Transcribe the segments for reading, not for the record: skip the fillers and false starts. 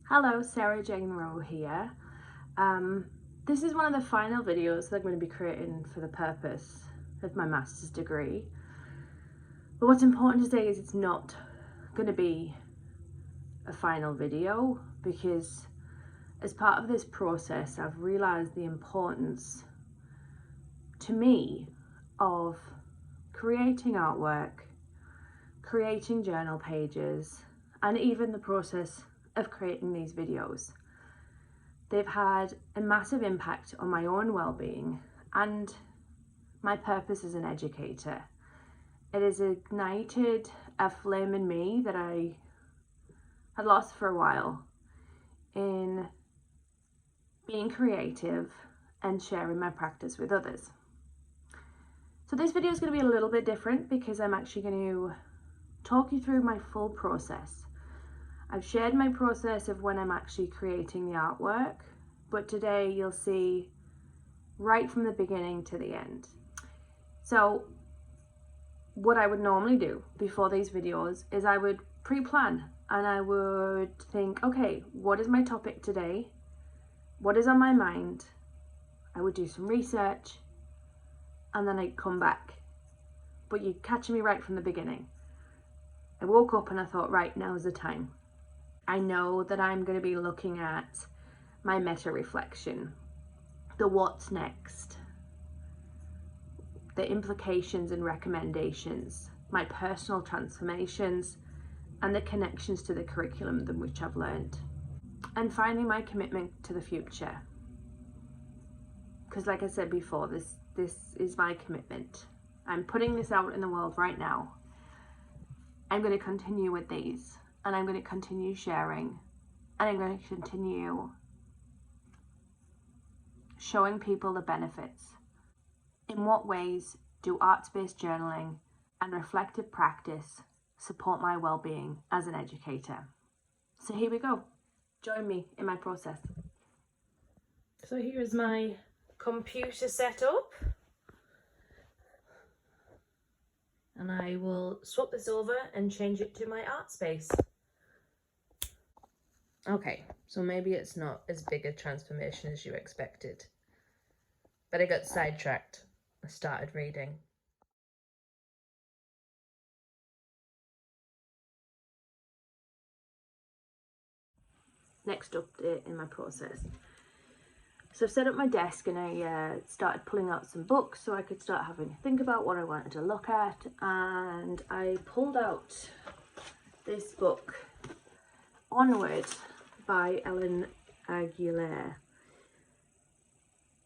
Hello, Sarah-Jayne here. This is one of the final videos that I'm going to be creating for the purpose of my master's degree. But what's important to say is it's not going to be a final video, because as part of this process I've realised the importance to me of creating artwork, creating journal pages, and even the process of creating these videos. They've had a massive impact on my own well-being and my purpose as an educator. It has ignited a flame in me that I had lost for a while in being creative and sharing my practice with others. So this video is going to be a little bit different because I'm actually going to talk you through my full process. I've shared my process of when I'm actually creating the artwork, but today you'll see right from the beginning to the end. So what I would normally do before these videos is I would pre-plan and I would think, okay, what is my topic today? What is on my mind? I would do some research and then I'd come back. But you're catching me right from the beginning. I woke up and I thought, right, now's the time. I know that I'm going to be looking at my meta reflection, the what's next, the implications and recommendations, my personal transformations, and the connections to the curriculum in which I've learned. And finally, my commitment to the future. Because like I said before, this is my commitment. I'm putting this out in the world right now. I'm going to continue with these. And I'm going to continue sharing, and I'm going to continue showing people the benefits. In what ways do arts-based journaling and reflective practice support my well-being as an educator? So here we go. Join me in my process. So here is my computer setup. And I will swap this over and change it to my art space. Okay, so maybe it's not as big a transformation as you expected. But I got sidetracked. I started reading. Next update in my process. So I've set up my desk and I started pulling out some books so I could start having to think about what I wanted to look at. And I pulled out this book, Onward, by Ellen Aguilera.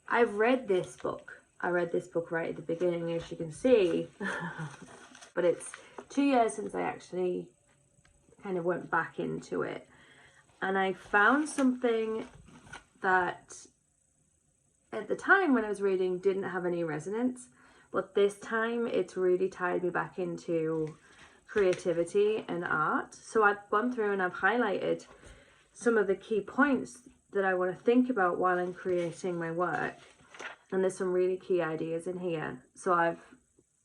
I've read this book. I read this book right at the beginning, as you can see, but it's 2 years since I actually kind of went back into it. And I found something that at the time when I was reading didn't have any resonance, but this time it's really tied me back into creativity and art. So I've gone through and I've highlighted some of the key points that I want to think about while I'm creating my work. And there's some really key ideas in here. So I've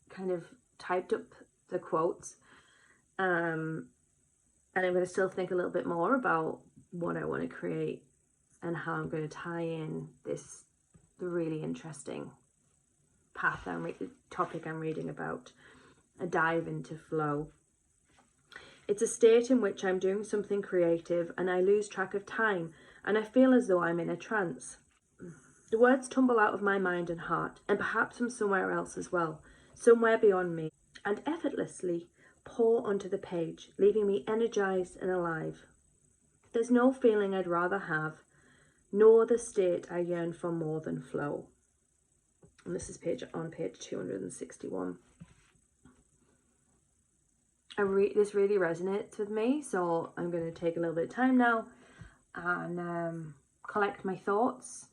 kind of typed up the quotes. And I'm going to still think a little bit more about what I want to create and how I'm going to tie in the really interesting topic I'm reading about. A dive into flow. It's a state in which I'm doing something creative and I lose track of time and I feel as though I'm in a trance. The words tumble out of my mind and heart, and perhaps from somewhere else as well, somewhere beyond me, and effortlessly pour onto the page, leaving me energized and alive. There's no feeling I'd rather have, nor the state I yearn for more than flow. And this is on page 261. This really resonates with me, so I'm going to take a little bit of time now and collect my thoughts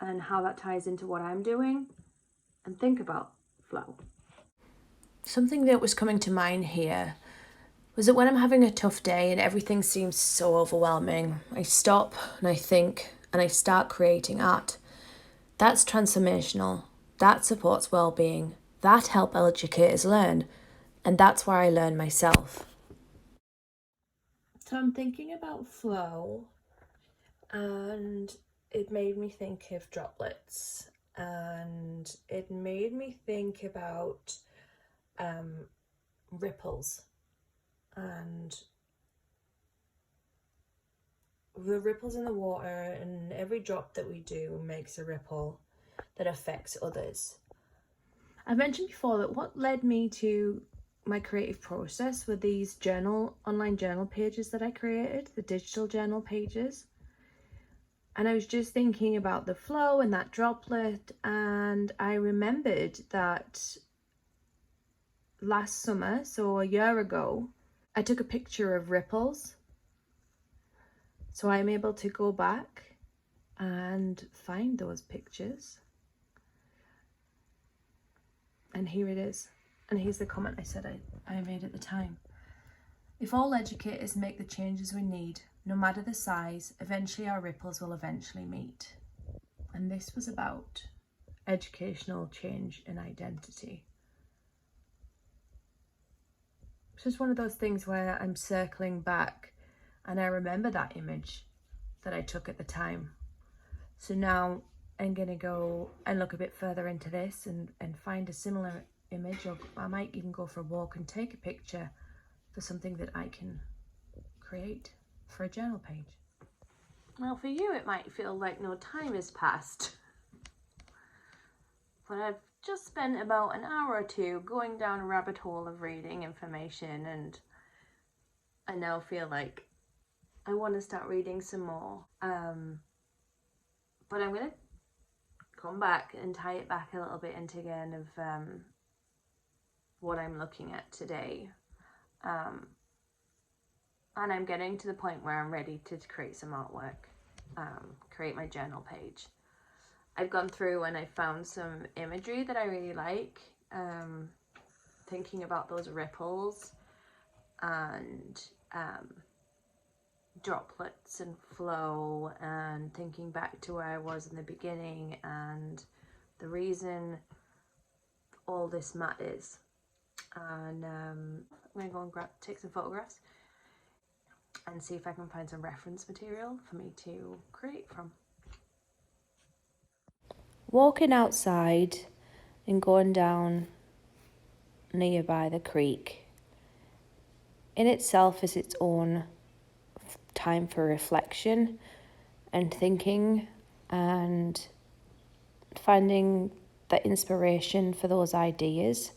and how that ties into what I'm doing and think about flow. Something that was coming to mind here was that when I'm having a tough day and everything seems so overwhelming, I stop and I think and I start creating art. That's transformational. That supports well-being. That helps educators learn. And that's where I learn myself. So I'm thinking about flow and it made me think of droplets, and it made me think about ripples, and the ripples in the water, and every drop that we do makes a ripple that affects others. I mentioned before that what led me to my creative process were these online journal pages that I created, the digital journal pages. And I was just thinking about the flow and that droplet, and I remembered that last summer, so a year ago, I took a picture of ripples. So I'm able to go back and find those pictures. And here it is. And here's the comment I said I made at the time. If all educators make the changes we need, no matter the size, eventually our ripples will eventually meet. And this was about educational change and identity. It's just one of those things where I'm circling back and I remember that image that I took at the time. So now I'm going to go and look a bit further into this and find a similar image, or I might even go for a walk and take a picture for something that I can create for a journal page. Well, for you it might feel like no time has passed, but I've just spent about an hour or two going down a rabbit hole of reading information, and I now feel like I want to start reading some more. But I'm going to come back and tie it back a little bit into again of what I'm looking at today. And I'm getting to the point where I'm ready to create some artwork, create my journal page. I've gone through and I found some imagery that I really like, thinking about those ripples and droplets and flow, and thinking back to where I was in the beginning and the reason all this matters. And I'm going to go and take some photographs and see if I can find some reference material for me to create from. Walking outside and going down nearby the creek in itself is its own time for reflection and thinking and finding the inspiration for those ideas.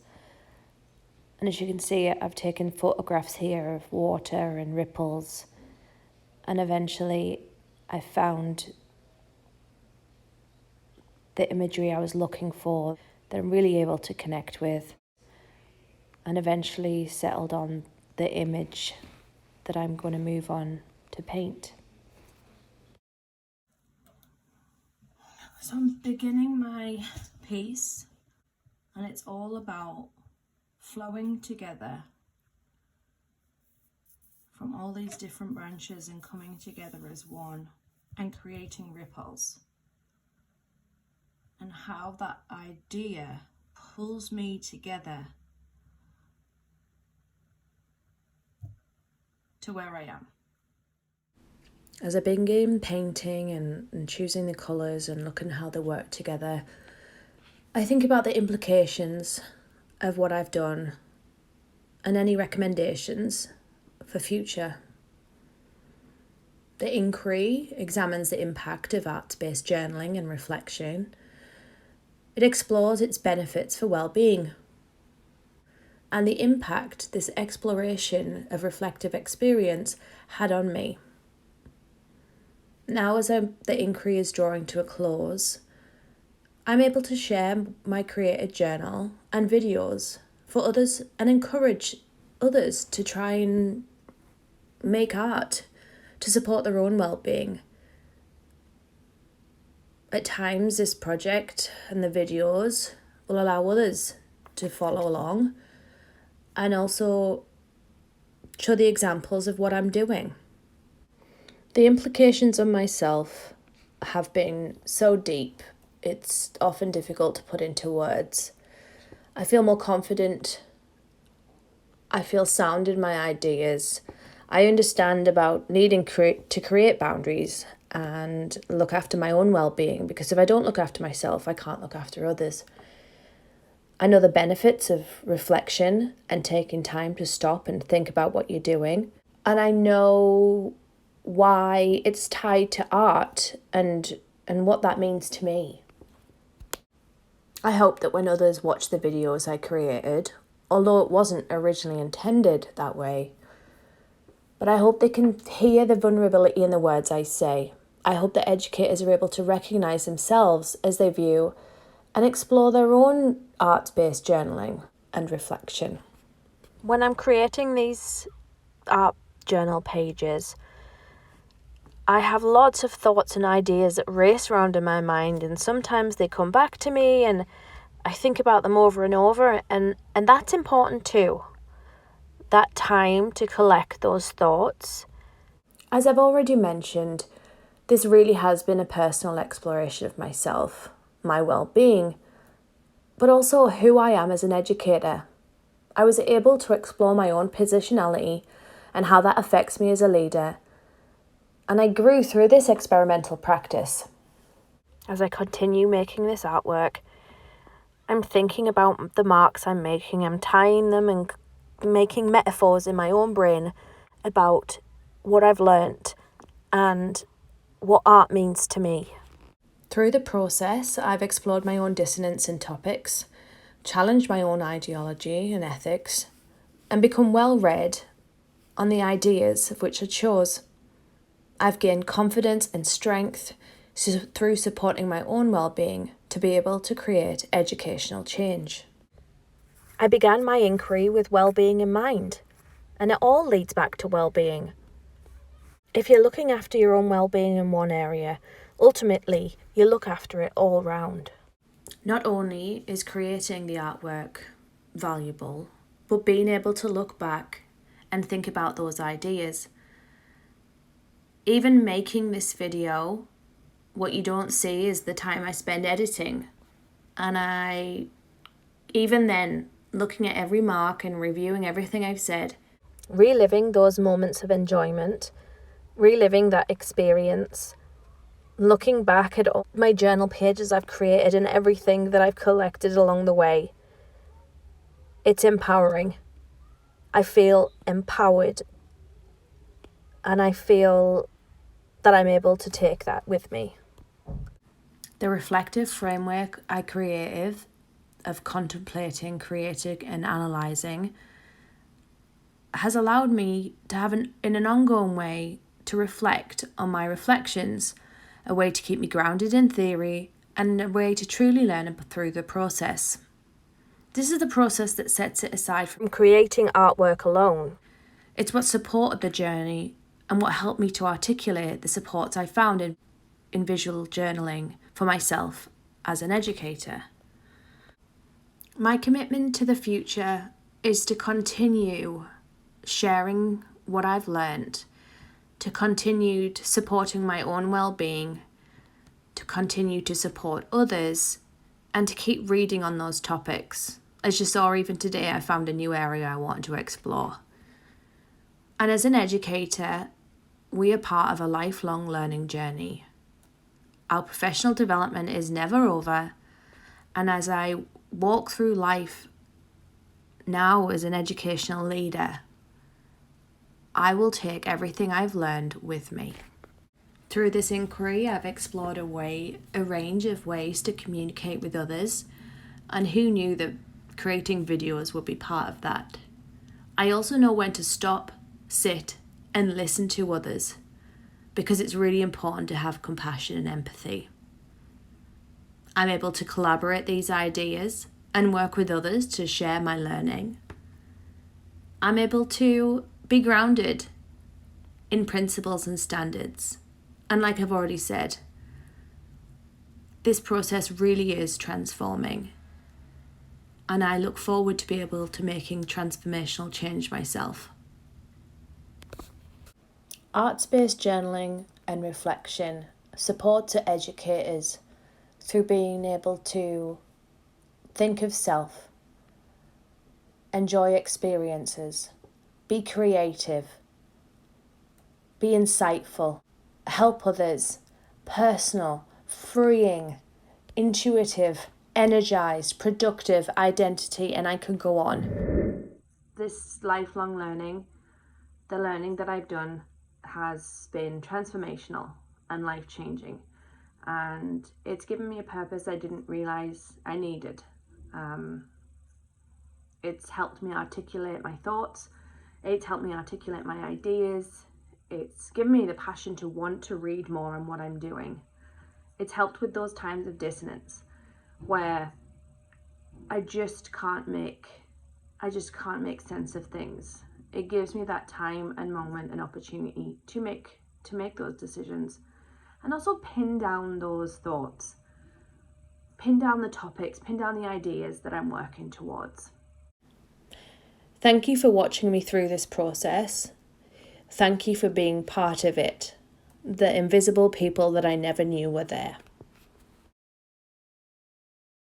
And as you can see, I've taken photographs here of water and ripples, and eventually I found the imagery I was looking for that I'm really able to connect with, and eventually settled on the image that I'm going to move on to paint. So I'm beginning my piece, and it's all about flowing together from all these different branches and coming together as one and creating ripples, and how that idea pulls me together to where I am. As I begin painting and choosing the colours and looking how they work together, I think about the implications of what I've done and any recommendations for future. The inquiry examines the impact of art-based journaling and reflection. It explores its benefits for well-being and the impact this exploration of reflective experience had on me. Now, as the inquiry is drawing to a close, I'm able to share my created journal and videos for others and encourage others to try and make art to support their own well-being. At times, this project and the videos will allow others to follow along and also show the examples of what I'm doing. The implications on myself have been so deep, it's often difficult to put into words. I feel more confident. I feel sound in my ideas. I understand about needing to create boundaries and look after my own well-being, because if I don't look after myself, I can't look after others. I know the benefits of reflection and taking time to stop and think about what you're doing. And I know why it's tied to art and what that means to me. I hope that when others watch the videos I created, although it wasn't originally intended that way, but I hope they can hear the vulnerability in the words I say. I hope that educators are able to recognise themselves as they view and explore their own art-based journaling and reflection. When I'm creating these art journal pages, I have lots of thoughts and ideas that race around in my mind, and sometimes they come back to me and I think about them over and over, and that's important too. That time to collect those thoughts. As I've already mentioned, this really has been a personal exploration of myself, my well-being, but also who I am as an educator. I was able to explore my own positionality and how that affects me as a leader, and I grew through this experimental practice. As I continue making this artwork, I'm thinking about the marks I'm making. I'm tying them and making metaphors in my own brain about what I've learnt and what art means to me. Through the process, I've explored my own dissonance in topics, challenged my own ideology and ethics, and become well read on the ideas of which I chose. I've gained confidence and strength through supporting my own well-being to be able to create educational change. I began my inquiry with well-being in mind, and it all leads back to well-being. If you're looking after your own well-being in one area, ultimately you look after it all round. Not only is creating the artwork valuable, but being able to look back and think about those ideas. Even making this video, what you don't see is the time I spend editing. And even then, looking at every mark and reviewing everything I've said. Reliving those moments of enjoyment, reliving that experience, looking back at all my journal pages I've created and everything that I've collected along the way. It's empowering. I feel empowered, and I feel that I'm able to take that with me. The reflective framework I created of contemplating, creating and analysing has allowed me to have in an ongoing way to reflect on my reflections, a way to keep me grounded in theory and a way to truly learn through the process. This is the process that sets it aside from creating artwork alone. It's what supported the journey and what helped me to articulate the supports I found in visual journaling for myself as an educator. My commitment to the future is to continue sharing what I've learned, to continue supporting my own well-being, to continue to support others, and to keep reading on those topics. As you saw, even today, I found a new area I wanted to explore. And as an educator, we are part of a lifelong learning journey. Our professional development is never over, and as I walk through life now as an educational leader, I will take everything I've learned with me. Through this inquiry, I've explored a range of ways to communicate with others, and who knew that creating videos would be part of that. I also know when to stop, sit, and listen to others, because it's really important to have compassion and empathy. I'm able to collaborate these ideas and work with others to share my learning. I'm able to be grounded in principles and standards. And like I've already said, this process really is transforming. And I look forward to be able to making transformational change myself. Arts-based journaling and reflection support to educators through being able to think of self, enjoy experiences, be creative, be insightful, help others, personal, freeing, intuitive, energized, productive identity, and I could go on. This lifelong learning, the learning that I've done has been transformational and life-changing, and it's given me a purpose I didn't realize I needed. It's helped me articulate my thoughts, it's helped me articulate my ideas, it's given me the passion to want to read more on what I'm doing. It's helped with those times of dissonance where I just can't make sense of things. It gives me that time and moment and opportunity to make those decisions, and also pin down those thoughts, pin down the topics, pin down the ideas that I'm working towards. Thank you for watching me through this process. Thank you for being part of it, the invisible people that I never knew were there.